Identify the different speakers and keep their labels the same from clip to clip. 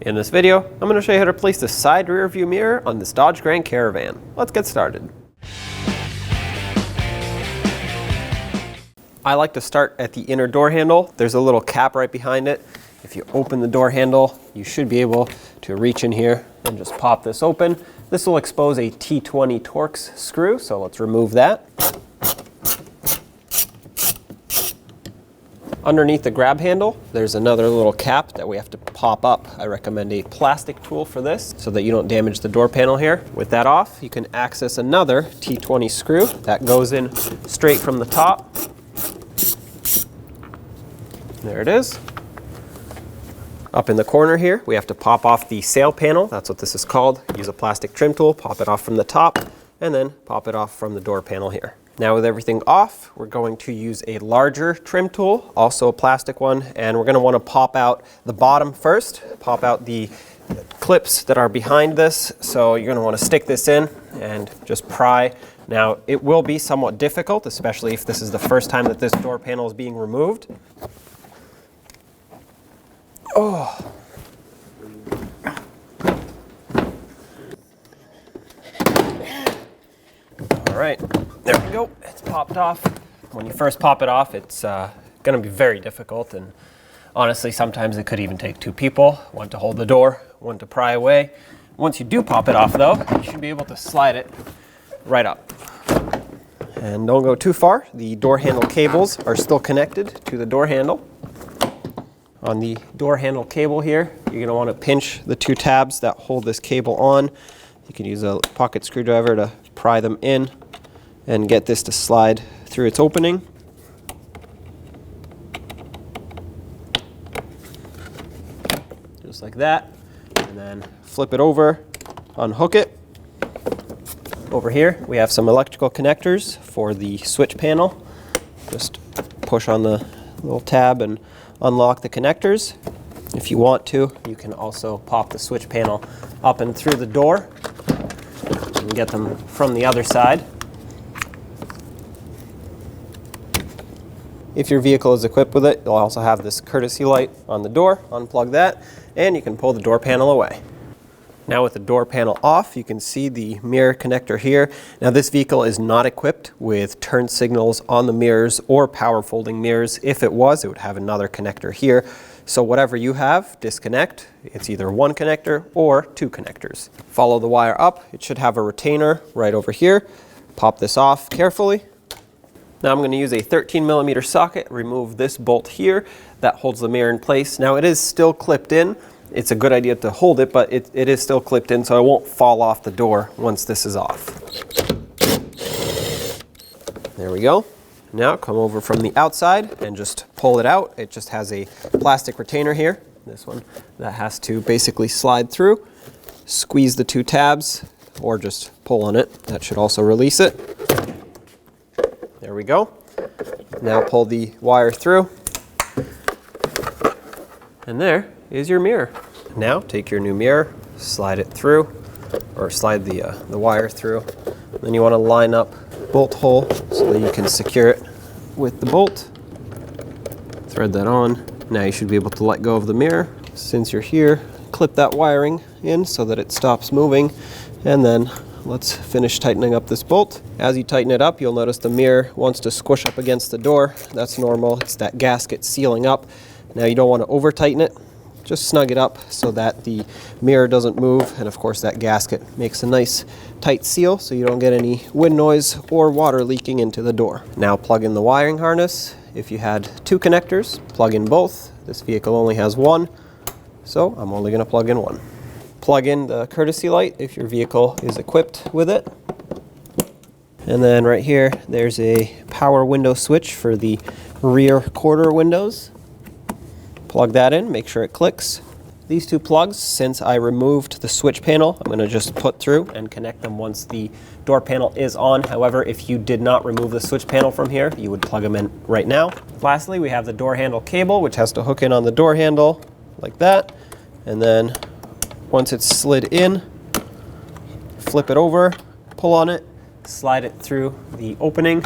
Speaker 1: In this video, I'm going to show you how to place the side rear view mirror on this Dodge Grand Caravan. Let's get started. I like to start at the inner door handle. There's a little cap right behind it. If you open the door handle, you should be able to reach in here and just pop this open. This will expose a T20 Torx screw, so let's remove that. Underneath the grab handle, there's another little cap that we have to pop up. I recommend a plastic tool for this so that you don't damage the door panel here. With that off, you can access another T20 screw that goes in straight from the top. There it is. Up in the corner here, we have to pop off the sail panel. That's what this is called. Use a plastic trim tool, pop it off from the top, and then pop it off from the door panel here. Now with everything off, we're going to use a larger trim tool, also a plastic one, and we're going to want to pop out the bottom first, pop out the clips that are behind this. So you're going to want to stick this in and just pry. Now it will be somewhat difficult, especially if this is the first time that this door panel is being removed. Oh. All right, there we go. It's popped off. When you first pop it off, it's going to be very difficult, and honestly, sometimes it could even take two people, one to hold the door, one to pry away. Once you do pop it off, though, you should be able to slide it right up. And don't go too far. The door handle cables are still connected to the door handle. On the door handle cable here, you're going to want to pinch the two tabs that hold this cable on. You can use a pocket screwdriver to pry them in and get this to slide through its opening. Just like that. And then flip it over, unhook it. Over here, we have some electrical connectors for the switch panel. Just push on the little tab and unlock the connectors. If you want to, you can also pop the switch panel up and through the door and get them from the other side. If your vehicle is equipped with it, you'll also have this courtesy light on the door. Unplug that, and you can pull the door panel away. Now with the door panel off, you can see the mirror connector here. Now this vehicle is not equipped with turn signals on the mirrors or power folding mirrors. If it was, it would have another connector here. So whatever you have, disconnect. It's either one connector or two connectors. Follow the wire up. It should have a retainer right over here. Pop this off carefully. Now I'm going to use a 13mm socket, remove this bolt here that holds the mirror in place. Now it is still clipped in. It's a good idea to hold it, but it is still clipped in, so it won't fall off the door once this is off. There we go. Now come over from the outside and just pull it out. It just has a plastic retainer here, this one, that has to basically slide through. Squeeze the two tabs or just pull on it. That should also release it. There we go. Now pull the wire through. And there is your mirror. Now take your new mirror, slide it through, or slide the wire through. Then you want to line up bolt hole so that you can secure it with the bolt. Thread that on. Now you should be able to let go of the mirror. Since you're here, clip that wiring in so that it stops moving, and then let's finish tightening up this bolt. As you tighten it up, you'll notice the mirror wants to squish up against the door. That's normal. It's that gasket sealing up. Now you don't want to over tighten it. Just snug it up so that the mirror doesn't move, and of course that gasket makes a nice tight seal so you don't get any wind noise or water leaking into the door. Now plug in the wiring harness. If you had two connectors, plug in both. This vehicle only has one, so I'm only going to plug in one. Plug in the courtesy light if your vehicle is equipped with it. And then right here, there's a power window switch for the rear quarter windows. Plug that in, make sure it clicks. These two plugs, since I removed the switch panel, I'm going to just put through and connect them once the door panel is on. However, if you did not remove the switch panel from here, you would plug them in right now. Lastly, we have the door handle cable, which has to hook in on the door handle like that. And then once it's slid in, flip it over, pull on it, slide it through the opening,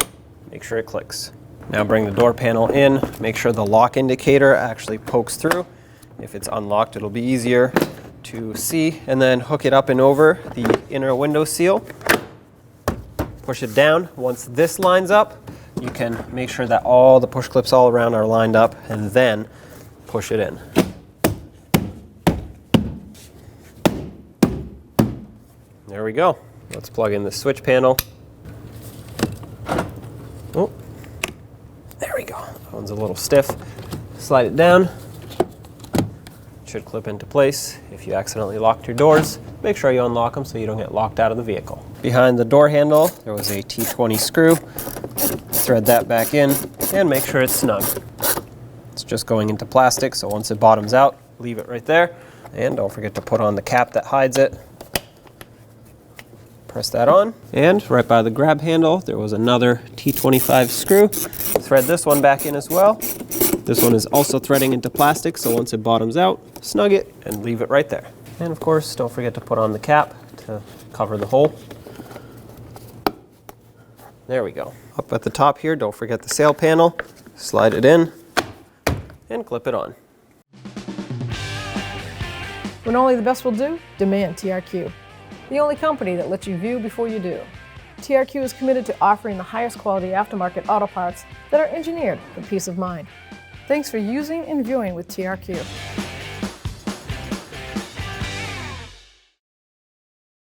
Speaker 1: make sure it clicks. Now bring the door panel in, make sure the lock indicator actually pokes through. If it's unlocked, it'll be easier. to C, and then hook it up and over the inner window seal. Push it down. Once this lines up, you can make sure that all the push clips all around are lined up, and then push it in. There we go. Let's plug in the switch panel. Oh, there we go. That one's a little stiff. Slide it down. It should clip into place. If you accidentally locked your doors, make sure you unlock them so you don't get locked out of the vehicle. Behind the door handle, there was a T20 screw. Thread that back in and make sure it's snug. It's just going into plastic, so once it bottoms out, leave it right there. And don't forget to put on the cap that hides it. Press that on. And right by the grab handle, there was another T25 screw. Thread this one back in as well. This one is also threading into plastic, so once it bottoms out, snug it and leave it right there. And of course, don't forget to put on the cap to cover the hole. There we go. Up at the top here, don't forget the sail panel. Slide it in and clip it on.
Speaker 2: When only the best will do, demand TRQ. The only company that lets you view before you do. TRQ is committed to offering the highest quality aftermarket auto parts that are engineered for peace of mind. Thanks for using and viewing with TRQ.